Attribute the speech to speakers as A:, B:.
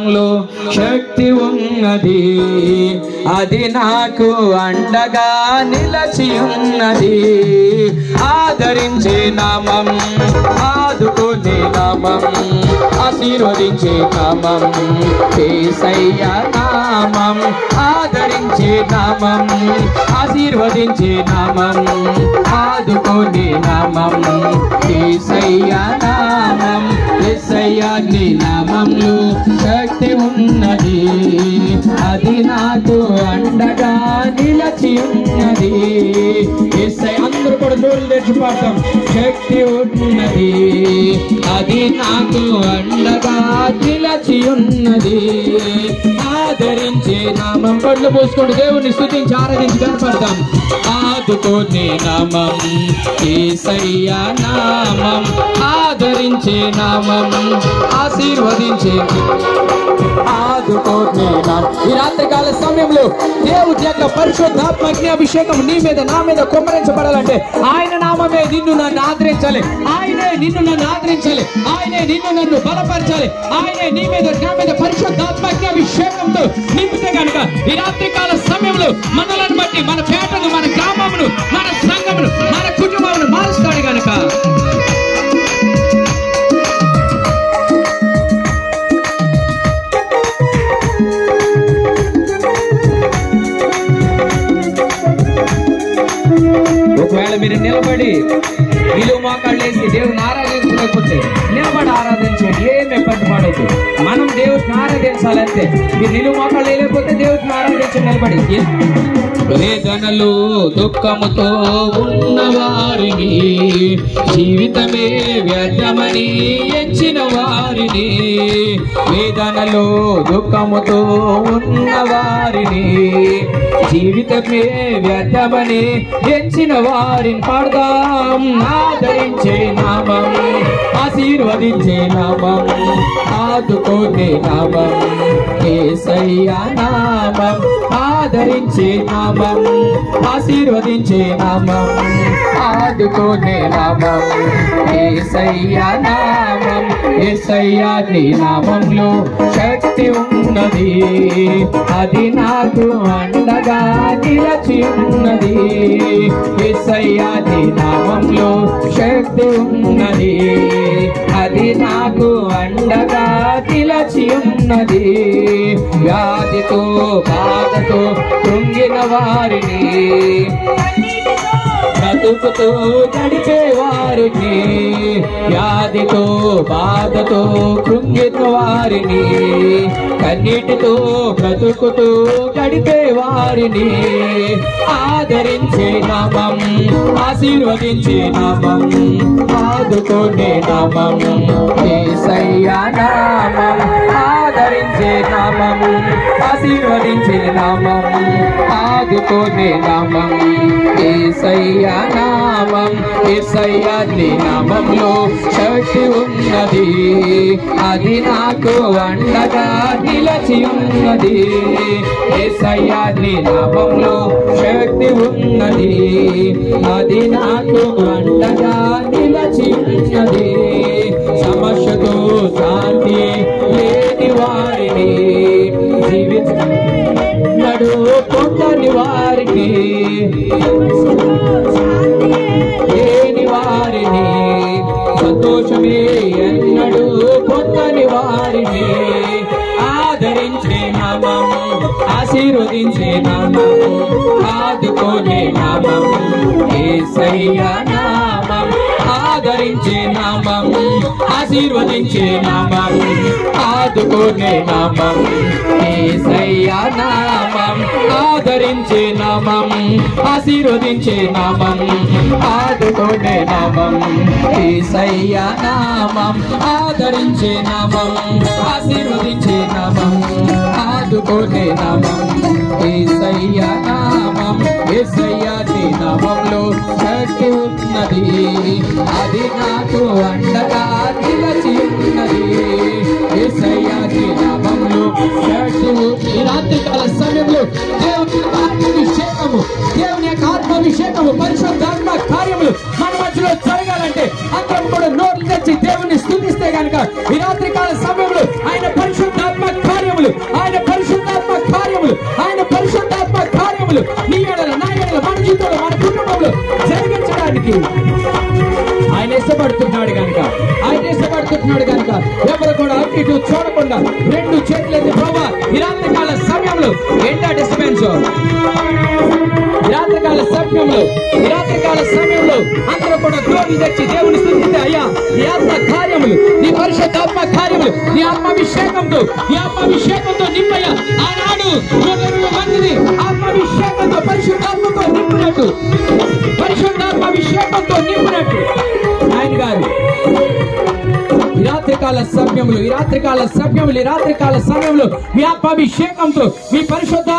A: నామంలో శక్తి ఉన్నది, అది నాకు అండగా నిలచి ఉన్నది. ఆదరించే నామం, ఆదుకునే నామం, ఆశీర్వదించే నామం యేసయ్య నామం. ఆదరించే నామం, ఆశీర్వదించే నామం, ఆదుకునే నామం యేసయ్య నామం. యేసయ్య నీ నామంలో శక్తి ఉన్నది, అది నాకు అండగా నిలచి ఉన్నది. యేసయ్య అందరూ కూడా నోరు తెరిచి పాడతాం. శక్తి ఉన్నది, అది నాకు అండగా నిలచి ఉన్నది. ఆదరించే నామం. పళ్ళు పోసుకొని దేవుని స్తుతించి ఆరాధించి కనపడతాం. ఆదుకునే నామం యేసయ్య నామం. ఆదరించే నామం, ఆశీర్వదించే ఆదుకునే నామం. ఈ రాత్రికాల సమయంలో దేవుడి యొక్క పరిశుద్ధాత్మ అగ్నిఅభిషేకం నీ మీద నా మీద కుమ్మరించబడాలంటే ఆయన నామమే నిన్ను నన్ను ఆదరించాలి, ఆయనే నిన్ను నన్ను ఆదరించాలి, ఆయనే నిన్ను నన్ను బలపరచాలి. ఆయనే నీ మీద నా మీద పరిశుద్ధాత్మ అగ్నిఅభిషేకంతో నింపితే కనుక ఈ రాత్రికాల సమయంలో మనలను బట్టి మన పేటను, మన గ్రామమును, మన సంఘమును, మన కుటుంబమును మారుస్తాడు కనుక ఒకవేళ మీరు నిలబడి నిలువు మోకాళ్ళు వేసి దేవుని ఆరాధించలేకపోతే నిలబడి ఆరాధించండి, ఏమి ఇబ్బంది పడవద్దు. మనం దేవుడిని ఆరాధించాలంటే మీరు నిలువు మోకాళ్ళు వేయలేకపోతే దేవుడిని ఆరాధించండి నిలబడి. వేదనలు దుఃఖముతో ఉన్నవారిని, జీవితమే వ్యర్థమని ఎంచిన వారిని, వేదనలు దుఃఖముతో ఉన్నవారిని, జీవితమే వ్యర్థమని ఎంచిన వారిని పాడదాం. ఆదరించే నామం, ఆశీర్వదించే నామం, ఆదుకునే నామం యేసయ్య నామం. ఆదరించే నామం, ఆశీర్వదించే నామం, ఆదుకునే నామం యేసయ్య నామం. యేసయ్య నీ నామంలో శక్తి ఉన్నది, అది నాకు అండగా నిలచి ఉన్నది. యేసయ్య నీ నామంలో శక్తి ఉన్నది, అది నాకు అండగా నిలచి ఉన్నది. వ్యాధితో బాధతో కృంగిన వారిని, బ్రతుకుతూ గడిపే వారిని, వ్యాధితో బాధతో కృంగిన వారిని, కన్నీటితో బ్రతుకుతూ గడిపే వారిని ఆదరించే నామం, ఆశీర్వదించే నామం, ఆదుకునే నామం యేసయ్య నామం. ఆదరించే నామం, ఆశీర్వదించే నామం, ఆదుకునే నామం యేసయ్య నామం. యేసయ్య నీ నామంలో శక్తి ఉన్నది, అది నాకు అండగా నిలచి ఉన్నది. యేసయ్య నీ నామంలో శక్తి ఉన్నది, అది నాకు అండగా నిలచి ఉన్నది. సమస్యతో శాంతి లేని వారిని, జీవితడు పొందని వారికి, లేని వారిని, సంతోషమే ఎన్నడూ పొందని వారిని ఆదరించే నామం, ఆశీర్వదించే నామం, ఆదుకునే నామం యేసయ్య నామం. ఆదరించే నామం, ఆశీర్వదించే నామం, ఆదుకునే నామం యేసయ్య నామం. ఆదరించే నామం, ఆశీర్వదించే నామం, ఆదుకునే నామం యేసయ్య నామం. ఆదరించే నామం, ఆశీర్వదించే నామం, ఆదుకునే నామం యేసయ్య నామం. యేసయ్య నీ నామంలో శక్తి ఉన్నది, అది నాకు అండగా నిలచి ఉన్నది. యేసయ్య నీ నామంలో శక్తి. ఈ రాత్రికాల సమయంలో దేవుని ఆత్మాభిషేకము, దేవుని యొక్క ఆత్మాభిషేకము, పరిశుద్ధాత్మ కార్యములు మన మధ్యలో జరగాలంటే అందరం కూడా నోట్లు తెచ్చి దేవుని స్తుతిస్తే కనుక ఈ రాత్రికాల సమయంలో ఆయన పరిశుద్ధాత్మ కార్యం చేయడానికి ఆయన ఇష్టపడుతున్నాడు కనుక ఎవరు కూడా అటు ఇటు చూడకుండా రెండు చేతులెత్తి ప్రభా ఈ రాత్రికాల సమయంలో ఏంటా డిస్టర్బెన్స్? ఈ రాత్రికాల సమయంలో అందరూ కూడా గ్లోరీ తెచ్చి దేవుని స్తుతిస్తే అయ్యా నీ ఆత్మ కార్యములు, నీ పరిశుద్ధాత్మ కార్యములు, నీ ఆత్మాభిషేకంతో నింపయ్యా. ఆనాడు 120 మందిని ఆత్మాభిషేకంతో పరిశుద్ధాత్మతో నింపినట్టు ఆయన గారు ఈ రాత్రికాల సమయంలో మీ ఆత్మాభిషేకంతో మీ పరిశుద్ధ